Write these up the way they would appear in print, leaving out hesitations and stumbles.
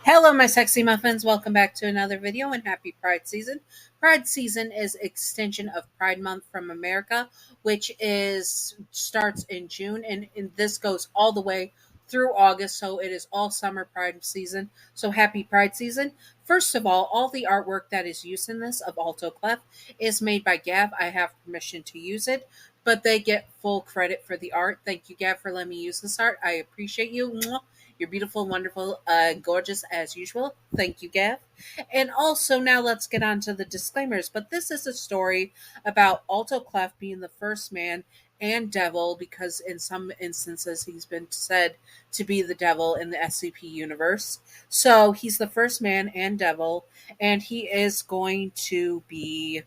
Hello, my sexy muffins. Welcome back to another video and happy Pride season. Pride season is extension of Pride Month from America, which is starts in June and this goes all the way through August. So it is all summer Pride season. So happy Pride season. First of all the artwork that is used in this of Alto Clef is made by Gav. I have permission to use it, but they get full credit for the art. Thank you, Gav, for letting me use this art. I appreciate you. Mwah. You're beautiful, wonderful, gorgeous as usual. Thank you, Gav. And also, now let's get on to the disclaimers. But this is a story about Alto Clef being the first man and devil, because in some instances he's been said to be the devil in the SCP universe. So he's the first man and devil, and he is going to be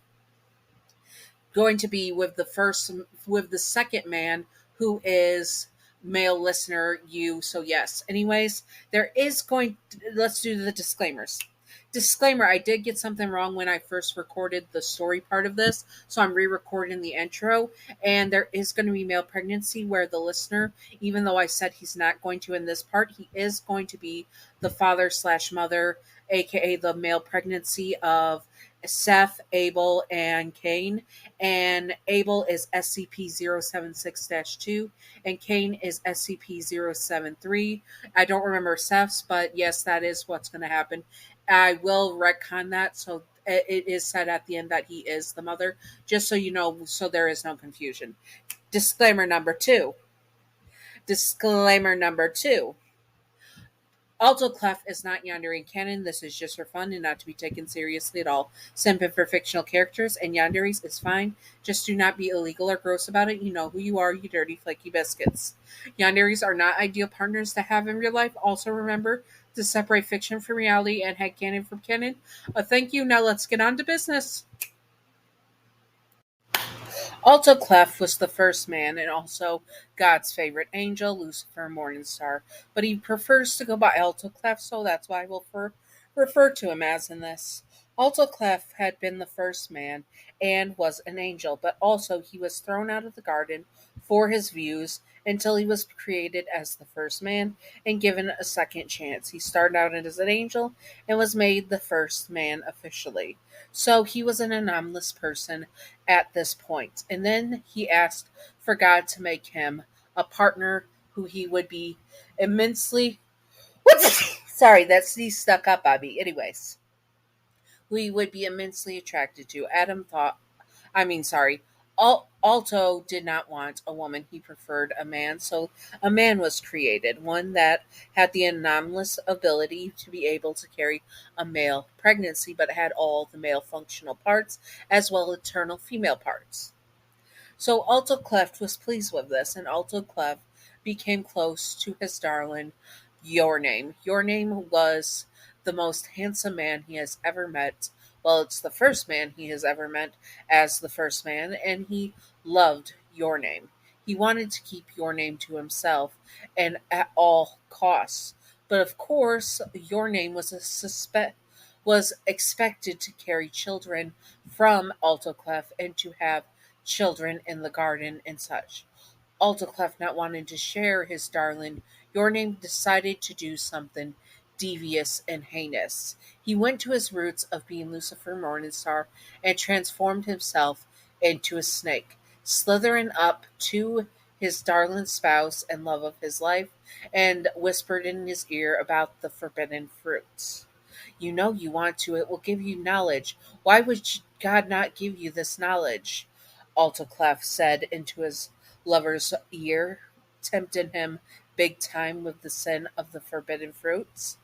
with the second man, who is male listener you. So yes, anyways, let's do the disclaimers. Disclaimer: I did get something wrong when I first recorded the story part of this, so I'm re-recording the intro, and there is going to be male pregnancy where the listener, even though I said he's not going to in this part, he is going to be the father slash mother, aka the male pregnancy of Seth, Abel, and Cain. And Abel is SCP-076-2, and Cain is SCP-073. I don't remember Seth's, but yes, that is what's going to happen. I will retcon that, so it is said at the end that he is the mother, just so you know, so there is no confusion. Disclaimer number two. Alto Clef is not Yandere canon. This is just for fun and not to be taken seriously at all. Simping for fictional characters and Yanderes is fine. Just do not be illegal or gross about it. You know who you are, you dirty flaky biscuits. Yanderes are not ideal partners to have in real life. Also remember to separate fiction from reality and headcanon from canon. Thank you. Now let's get on to business. Alto Clef was the first man and also God's favorite angel, Lucifer Morningstar, but he prefers to go by Alto Clef, so that's why we'll refer to him as in this. Alto Clef had been the first man and was an angel, but also he was thrown out of the garden for his views until he was created as the first man and given a second chance. He started out as an angel and was made the first man officially. So he was an anomalous person at this point. And then he asked for God to make him a partner who he would be immensely. Sorry, that sneeze stuck up on me. Anyways, who he would be immensely attracted to. Alto did not want a woman. He preferred a man. So a man was created, one that had the anomalous ability to be able to carry a male pregnancy, but had all the male functional parts as well as eternal female parts. So Alto Clef was pleased with this, and Alto Clef became close to his darling, Your Name. Your Name was the most handsome man he has ever met. Well, it's the first man he has ever met as the first man, and he loved Your Name. He wanted to keep Your Name to himself and at all costs. But of course, Your Name was expected to carry children from Alto Clef and to have children in the garden and such. Alto Clef, not wanting to share his darling Your Name, decided to do something devious and heinous. He went to his roots of being Lucifer Morningstar and transformed himself into a snake, slithering up to his darling spouse and love of his life, and whispered in his ear about the forbidden fruits. You know you want to, it will give you knowledge. Why would God not give you this knowledge? Alto Clef said into his lover's ear, tempting him big time with the sin of the forbidden fruits.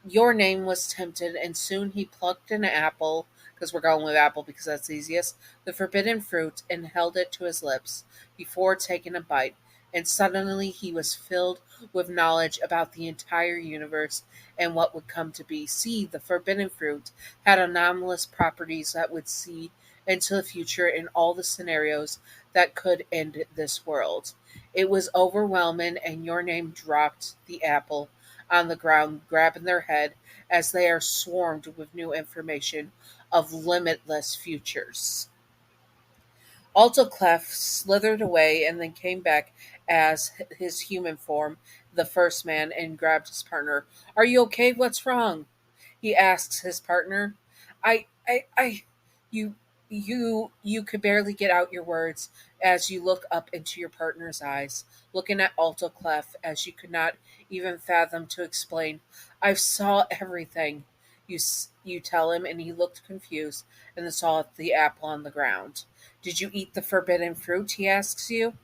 Your Name was tempted, and soon he plucked an apple, because we're going with apple because that's easiest, the forbidden fruit, and held it to his lips before taking a bite. And suddenly he was filled with knowledge about the entire universe and what would come to be. See, the forbidden fruit had anomalous properties that would see into the future in all the scenarios that could end this world. It was overwhelming, and Your Name dropped the apple on the ground, grabbing their head as they are swarmed with new information of limitless futures. Alto Clef slithered away and then came back as his human form, the first man and grabbed his partner. Are you okay? What's wrong? He asks his partner. I, you, you could barely get out your words as you look up into your partner's eyes, looking at Alto Clef as you could not even fathom to explain. I've saw everything. You tell him, and he looked confused and saw the apple on the ground. Did you eat the forbidden fruit? He asks you.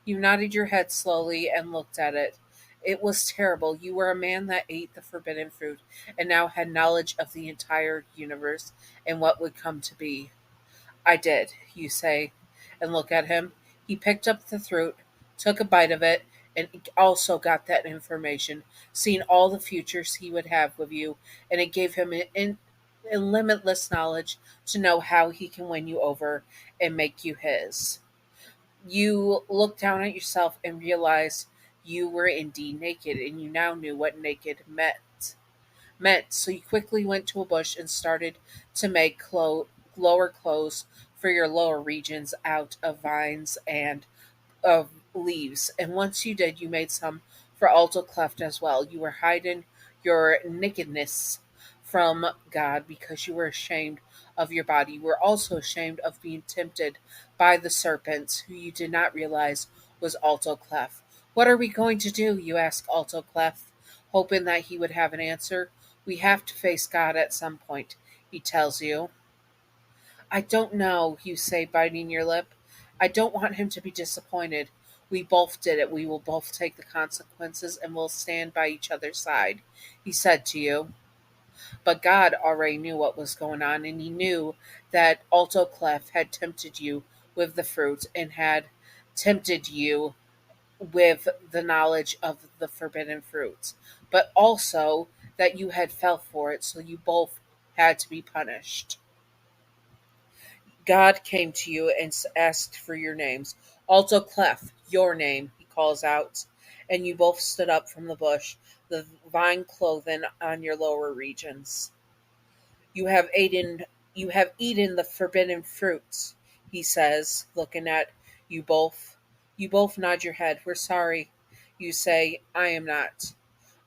You nodded your head slowly and looked at it. It was terrible. You were a man that ate the forbidden fruit and now had knowledge of the entire universe and what would come to be. I did, you say, and look at him. He picked up the fruit, took a bite of it, and also got that information, seeing all the futures he would have with you, and it gave him a limitless knowledge to know how he can win you over and make you his. You looked down at yourself and realized you were indeed naked, and you now knew what naked meant. So you quickly went to a bush and started to make lower clothes for your lower regions out of vines and of leaves. And once you did, you made some for Alto Cleft as well. You were hiding your nakedness from God because you were ashamed of your body. You were also ashamed of being tempted by the serpent, who you did not realize was Alto Clef. What are we going to do? You ask Alto Clef, hoping that he would have an answer. We have to face God at some point, he tells you. I don't know, you say, biting your lip. I don't want him to be disappointed. We both did it. We will both take the consequences and we'll stand by each other's side, he said to you. But God already knew what was going on, and he knew that Alto Clef had tempted you with the fruit and had tempted you with the knowledge of the forbidden fruits, but also that you had fell for it, so you both had to be punished. God came to you and asked for your names. Alto Clef, your name, he calls out, and you both stood up from the bush, the vine clothing on your lower regions. You have eaten the forbidden fruits, he says, looking at you both. You both nod your head. We're sorry. You say, I am not.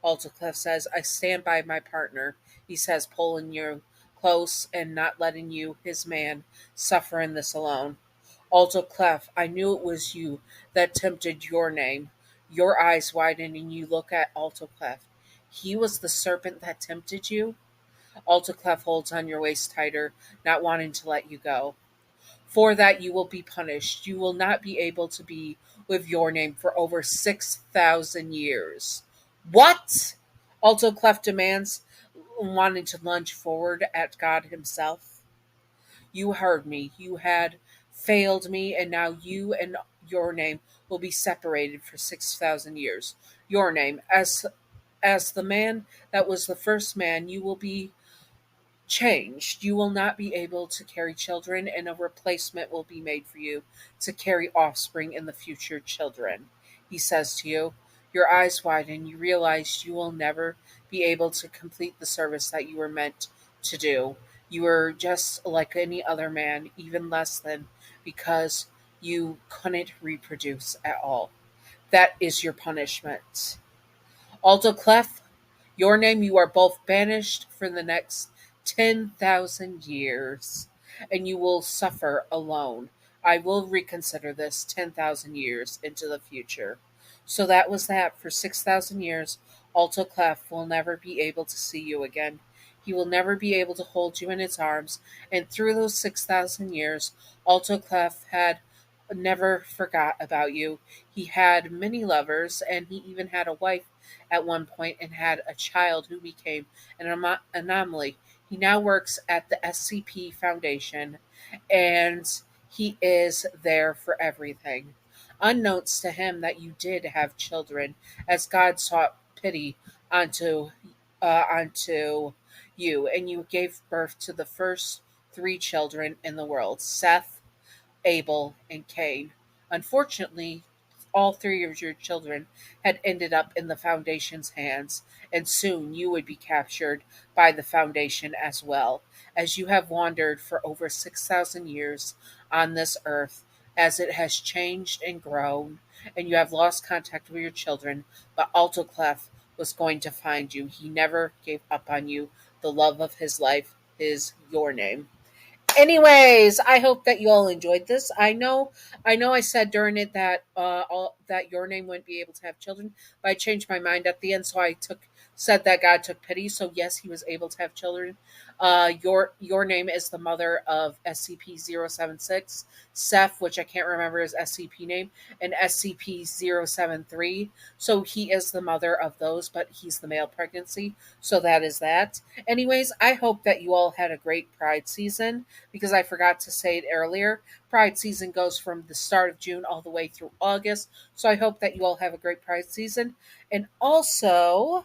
Alticliffe says, I stand by my partner. He says, pulling you close and not letting you, his man, suffer in this alone. Alticliffe, I knew it was you that tempted your name. Your eyes widen and you look at Alticliffe. He was the serpent that tempted you? Alticlef holds on your waist tighter, not wanting to let you go. For that you will be punished. You will not be able to be with your name for over 6,000 years. What? Alticlef demands, wanting to lunge forward at God himself. You heard me. You had failed me, and now you and your name will be separated for 6,000 years. Your name, as the man that was the first man, you will be changed. You will not be able to carry children, and a replacement will be made for you to carry offspring in the future children. He says to you, your eyes widen, you realize you will never be able to complete the service that you were meant to do. You are just like any other man, even less than, because you couldn't reproduce at all. That is your punishment. Alto Clef, your name, you are both banished for the next 10,000 years, and you will suffer alone. I will reconsider this 10,000 years into the future. So that was that. For 6,000 years, Alto Clef will never be able to see you again. He will never be able to hold you in his arms. And through those 6,000 years, Alto Clef had never forgot about you. He had many lovers, and he even had a wife at one point and had a child who became an anomaly. He now works at the SCP Foundation, and he is there for everything. Unknowns to him that you did have children, as God sought pity onto onto you, and you gave birth to the first three children in the world: Seth, Abel, and Cain. Unfortunately, all three of your children had ended up in the Foundation's hands, and soon you would be captured by the Foundation as well. As you have wandered for over 6,000 years on this earth, as it has changed and grown, and you have lost contact with your children, but Alto Clef was going to find you. He never gave up on you. The love of his life is your name. Anyways, I hope that you all enjoyed this. I know I said during it that that your name wouldn't be able to have children, but I changed my mind at the end, so I took said that God took pity. So yes, he was able to have children. Your name is the mother of SCP-076, Seth, which I can't remember his SCP name, and SCP-073. So he is the mother of those, but he's the male pregnancy. So that is that. Anyways, I hope that you all had a great Pride season because I forgot to say it earlier. Pride season goes from the start of June all the way through August. So I hope that you all have a great Pride season. And also,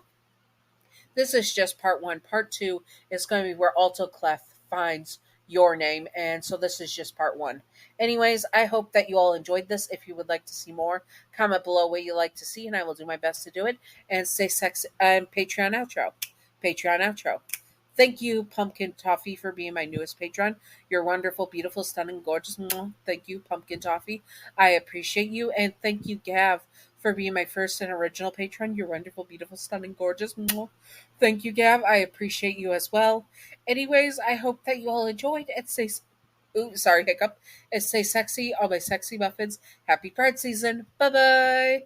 this is just part one. Part two is going to be where Alto Clef finds your name. And so this is just part one. Anyways, I hope that you all enjoyed this. If you would like to see more, comment below what you like to see, and I will do my best to do it. And stay sexy. And Patreon outro. Patreon outro. Thank you, Pumpkin Toffee, for being my newest patron. You're wonderful, beautiful, stunning, gorgeous. Mwah. Thank you, Pumpkin Toffee. I appreciate you. And thank you, Gav, for being my first and original patron. You're wonderful, beautiful, stunning, gorgeous. Mwah. Thank you, Gav. I appreciate you as well. Anyways, I hope that you all enjoyed and stay. Ooh, sorry, hiccup. And stay sexy, all my sexy muffins. Happy Pride season. Bye bye.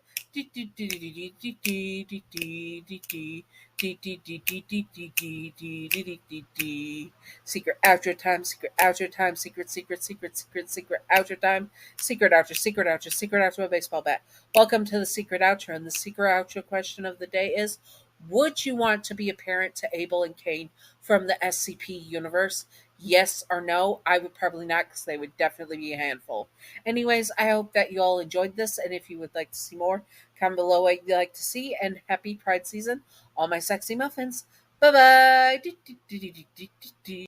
Secret outro time, secret outro time, secret outro time, secret outro, a baseball bat. Welcome to the secret outro, and the secret outro question of the day is: would you want to be a parent to Abel and Cain from the SCP universe? Yes or no? I would probably not, because they would definitely be a handful. Anyways, I hope that you all enjoyed this, and if you would like to see more, comment below what you'd like to see, and happy Pride season, all my sexy muffins. Bye bye.